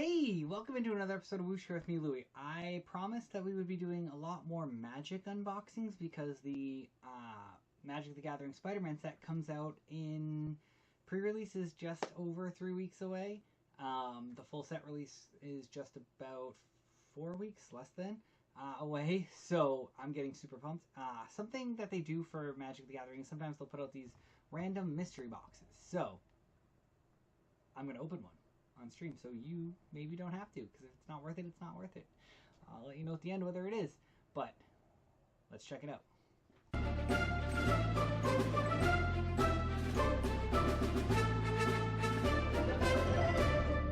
Hey, welcome into another episode of Whoosh here with me, Louie. I promised that we would be doing a lot more Magic unboxings because the Magic the Gathering Spider-Man set comes out in pre-release is just over 3 weeks away. The full set release is just about 4 weeks, less than, away, so I'm getting super pumped. Something that they do for Magic the Gathering is sometimes they'll put out these random mystery boxes. So, I'm going to open one on stream, so you maybe don't have to, because if it's not worth it, it's not worth it. I'll let you know at the end whether it is, but let's check it out.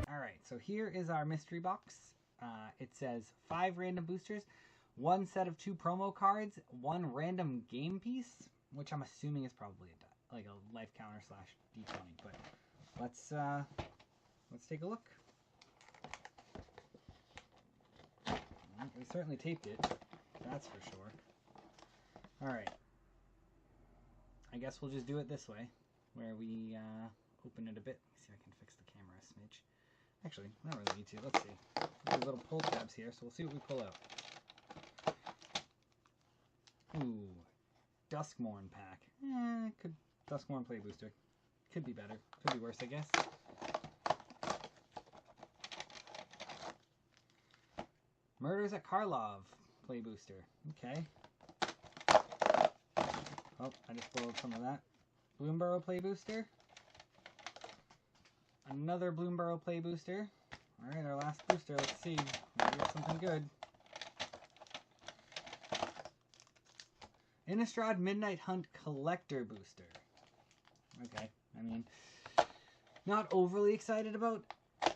Alright, so here is our mystery box. It says 5 random boosters, 1 set of 2 promo cards, 1 random game piece, which I'm assuming is probably like a life counter / D20, but let's take a look. We certainly taped it, that's for sure. Alright. I guess we'll just do it this way, where we open it a bit. Let me see if I can fix the camera a smidge. Actually, I don't really need to. Let's see. There's little pull tabs here, so we'll see what we pull out. Ooh. Duskmorn pack. Duskmorn play booster. Could be better. Could be worse, I guess. Murders at Karlov play booster. Okay. Oh, I just spoiled some of that. Bloomborough play booster. Another Bloomborough play booster. Alright, our last booster. Let's see. Maybe get something good. Innistrad Midnight Hunt Collector booster. Okay, I mean, not overly excited about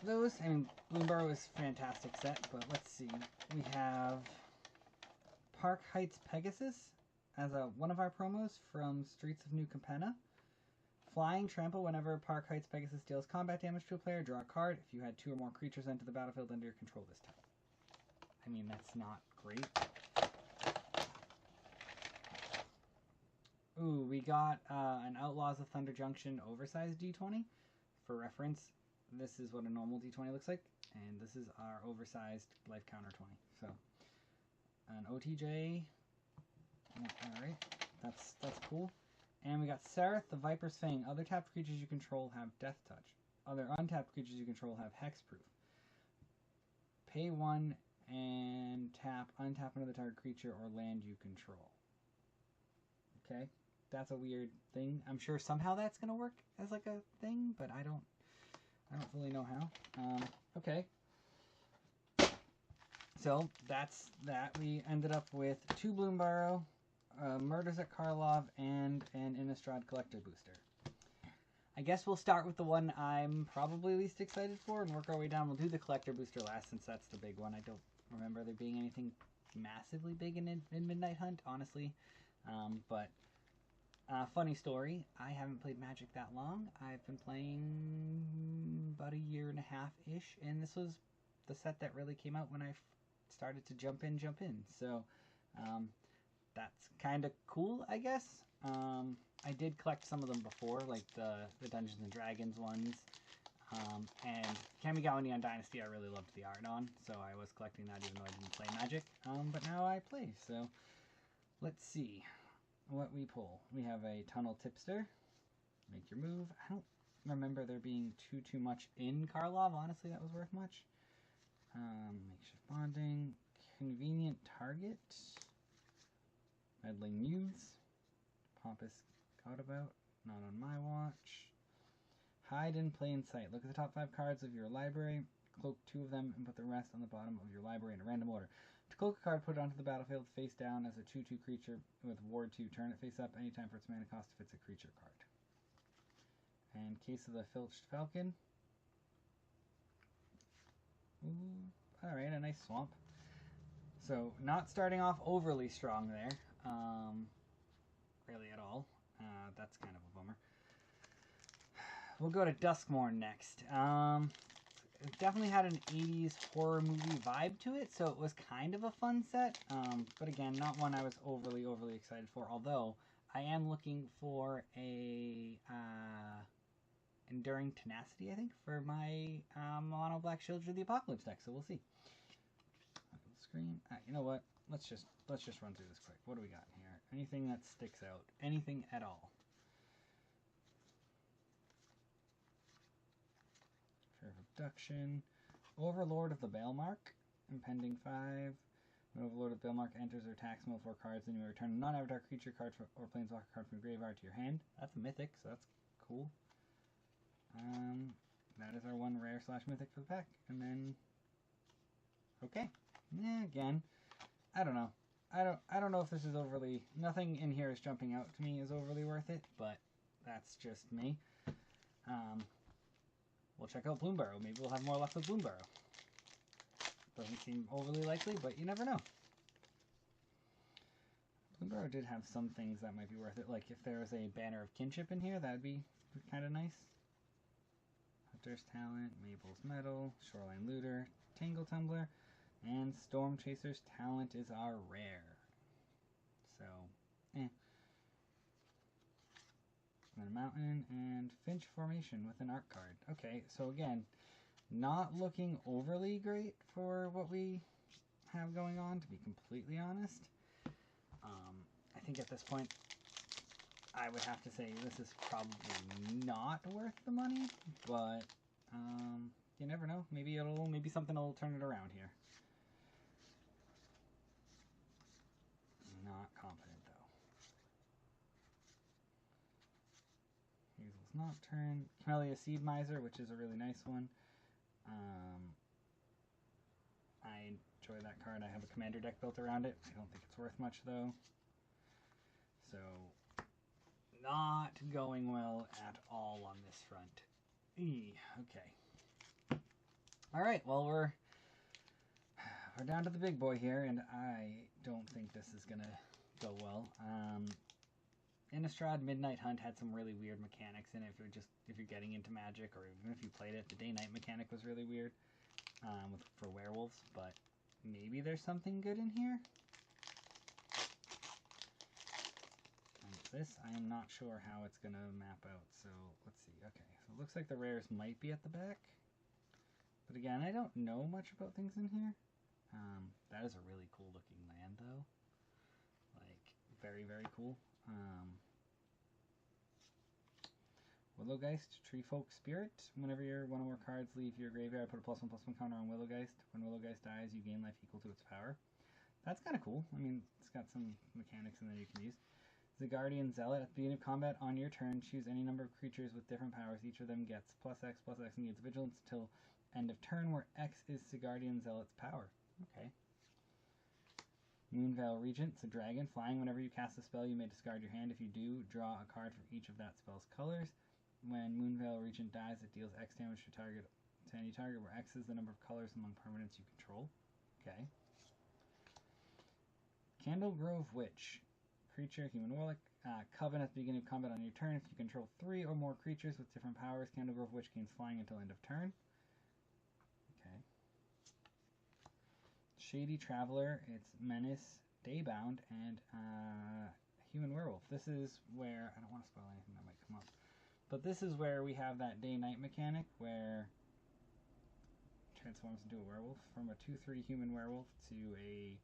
those. I mean, Bloomborough is a fantastic set, but let's see. We have Park Heights Pegasus as one of our promos from Streets of New Capenna. Flying Trample. Whenever Park Heights Pegasus deals combat damage to a player, draw a card. If you had 2 or more creatures enter the battlefield under your control this time. I mean, that's not great. Ooh, we got an Outlaws of Thunder Junction oversized D20. For reference, this is what a normal D20 looks like, and this is our oversized life counter 20. So, an OTJ. Alright, that's cool. And we got Sereth, the Viper's Fang. Other tapped creatures you control have Death Touch. Other untapped creatures you control have Hexproof. Pay 1 and untap another target creature or land you control. Okay, that's a weird thing. I'm sure somehow that's gonna work as like a thing, but I don't really know how. Okay. So that's that. We ended up with 2 Bloomborough, Murders at Karlov, and an Innistrad Collector booster. I guess we'll start with the one I'm probably least excited for and work our way down. We'll do the Collector booster last since that's the big one. I don't remember there being anything massively big in Midnight Hunt, honestly. But funny story, I haven't played Magic that long. I've been playing about 1.5 years-ish, and this was the set that really came out when I started to jump in. So that's kind of cool, I guess. I did collect some of them before, like the Dungeons & Dragons ones. And Kamigawa Neon Dynasty I really loved the art on, so I was collecting that even though I didn't play Magic. But now I play, so let's see what we pull. We have a Tunnel Tipster. Make your move. I don't remember there being too much in Karlov. Honestly, that was worth much. Makeshift Bonding. Convenient Target. Meddling Muse. Pompous Gaudabout. Not on my watch. Hide in Plain Sight. Look at the top 5 cards of your library. Cloak 2 of them and put the rest on the bottom of your library in a random order. To cloak a card, put it onto the battlefield face down as a 2/2 creature with Ward 2. Turn it face up anytime for its mana cost if it's a creature card. And Case of the Filched Falcon. Ooh, alright, a nice swamp. So, not starting off overly strong there. Really at all. That's kind of a bummer. We'll go to Duskmorn next. It definitely had an 80s horror movie vibe to it, so it was kind of a fun set. But again, not one I was overly excited for, although I am looking for an Enduring Tenacity, I think, for my Mono Black Children of the Apocalypse deck. So we'll see. Screen. You know what? Let's just run through this quick. What do we got here? Anything that sticks out? Anything at all? Fear of Abduction. Overlord of the Balemark. Impending 5. When Overlord of the Balemark enters or attacks move 4 cards, then you return a non-avatar creature card or planeswalker card from your graveyard to your hand. That's a mythic, so that's cool. That is our one rare / mythic for the pack. And then, okay. Again, I don't know. I don't know if this is overly. Nothing in here is jumping out to me as overly worth it, but that's just me. We'll check out Bloomburrow. Maybe we'll have more luck with Bloomburrow. Doesn't seem overly likely, but you never know. Bloomburrow did have some things that might be worth it. Like if there was a Banner of Kinship in here, that'd be kind of nice. Hunter's Talent, Mabel's Medal, Shoreline Looter, Tangle Tumbler, and Storm Chaser's Talent is our rare. So, And a Mountain and Finch Formation with an art card. Okay, so again, not looking overly great for what we have going on, to be completely honest. I think at this point, I would have to say this is probably not worth the money, but you never know. Maybe something will turn it around here. Not confident though. Hazel's Nocturne, Camellia Seed Miser, which is a really nice one. I enjoy that card. I have a commander deck built around it. I don't think it's worth much though. So, not going well at all on this front. Okay. Alright, well we're down to the big boy here, and I don't think this is gonna go well. Innistrad Midnight Hunt had some really weird mechanics in it if you're getting into Magic, or even if you played it. The day-night mechanic was really weird for werewolves, but maybe there's something good in here. And this, I am not sure how it's gonna map out, so let's see. Okay, so it looks like the rares might be at the back, but again, I don't know much about things in here. That is a really cool looking land though. Like, very, very cool. Willowgeist, Treefolk Spirit. Whenever one or more cards leave your graveyard, put a +1/+1 counter on Willowgeist. When Willowgeist dies, you gain life equal to its power. That's kind of cool. I mean, it's got some mechanics in there you can use. The Guardian Zealot. At the beginning of combat on your turn, choose any number of creatures with different powers. Each of them gets +X and gains vigilance until end of turn, where X is the Guardian Zealot's power. Okay. Moonveil Regent. It's a dragon. Flying. Whenever you cast a spell, you may discard your hand. If you do, draw a card from each of that spell's colors. When Moonveil Regent dies, it deals X damage to any target, where X is the number of colors among permanents you control. Okay. Candlegrove Witch. Creature, human warlock. Coven. At the beginning of combat on your turn, if you control 3 or more creatures with different powers, Candlegrove Witch gains flying until end of turn. Okay. Shady Traveler. It's Menace, Daybound, and Human Werewolf. This is where, I don't want to spoil anything that might come up, but this is where we have that day-night mechanic where transforms into a werewolf, from a 2/3 human werewolf to a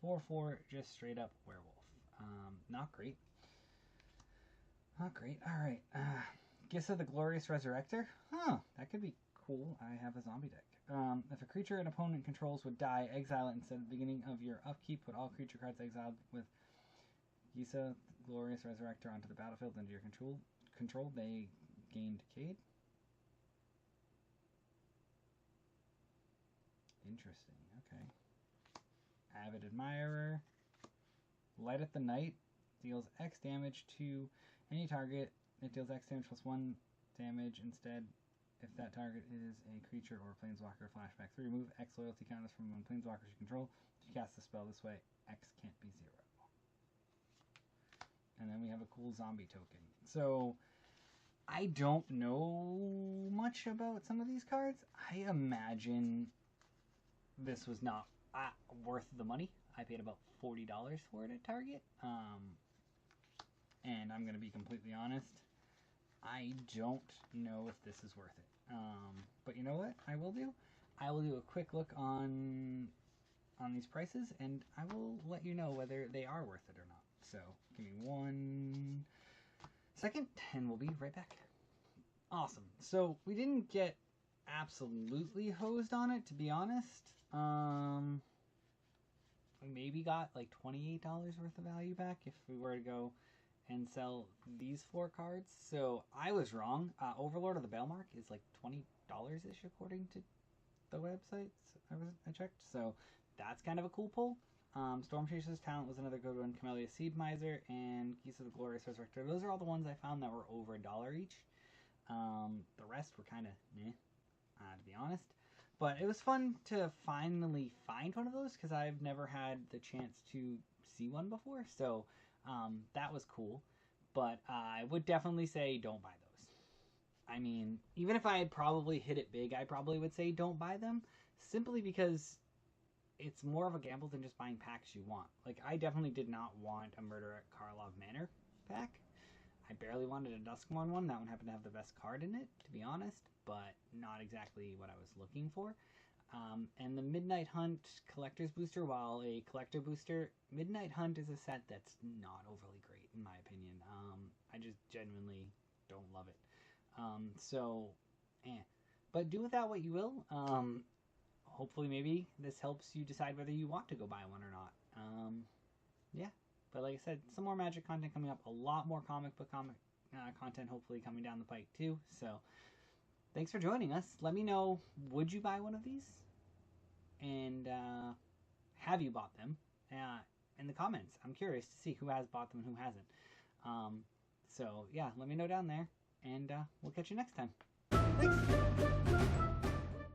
4/4 just straight up werewolf. Not great. Not great. Alright. Gissa the Glorious Resurrector. Huh, that could be cool. I have a zombie deck. If a creature an opponent controls would die, exile it instead at the beginning of your upkeep. Put all creature cards exiled with Gissa the Glorious Resurrector onto the battlefield under your control. They gain Decayed. Interesting. Okay. Avid Admirer. Light at the Night deals X damage to any target. It deals X damage +1 damage instead if that target is a creature or a planeswalker. Flashback 3. Remove X loyalty counters from one planeswalkers you control. If you cast the spell this way, X can't be 0. And then we have a cool zombie token. So, I don't know much about some of these cards. I imagine this was not worth the money. I paid about $40 for it at Target. And I'm going to be completely honest. I don't know if this is worth it. But you know what I will do? I will do a quick look on these prices, and I will let you know whether they are worth it or not. So give me 1 second, and we'll be right back. Awesome. So we didn't get absolutely hosed on it, to be honest. We maybe got like $28 worth of value back if we were to go and sell these 4 cards. So I was wrong. Overlord of the Bailmark is like $20-ish according to the websites I checked. So that's kind of a cool pull. Storm Chaser's Talent was another good one. Camellia Seed Miser and Geese of the Glorious Resurrector. Those are all the ones I found that were over $1 each. The rest were kind of meh, to be honest. But it was fun to finally find one of those because I've never had the chance to see one before. So that was cool. But I would definitely say don't buy those. I mean, even if I had probably hit it big, I probably would say don't buy them. Simply because it's more of a gamble than just buying packs you want. Like, I definitely did not want a Murder at Karlov Manor pack. I barely wanted a Duskmourn one. That one happened to have the best card in it, to be honest, but not exactly what I was looking for. And the Midnight Hunt Collector's Booster, while a Collector Booster, Midnight Hunt is a set that's not overly great, in my opinion. I just genuinely don't love it. But do with that what you will. Hopefully maybe this helps you decide whether you want to go buy one or not. Yeah. But like I said, some more Magic content coming up. A lot more comic book content hopefully coming down the pike too. So thanks for joining us. Let me know, would you buy one of these? And have you bought them? In the comments. I'm curious to see who has bought them and who hasn't. So yeah, let me know down there. And we'll catch you next time. Thanks!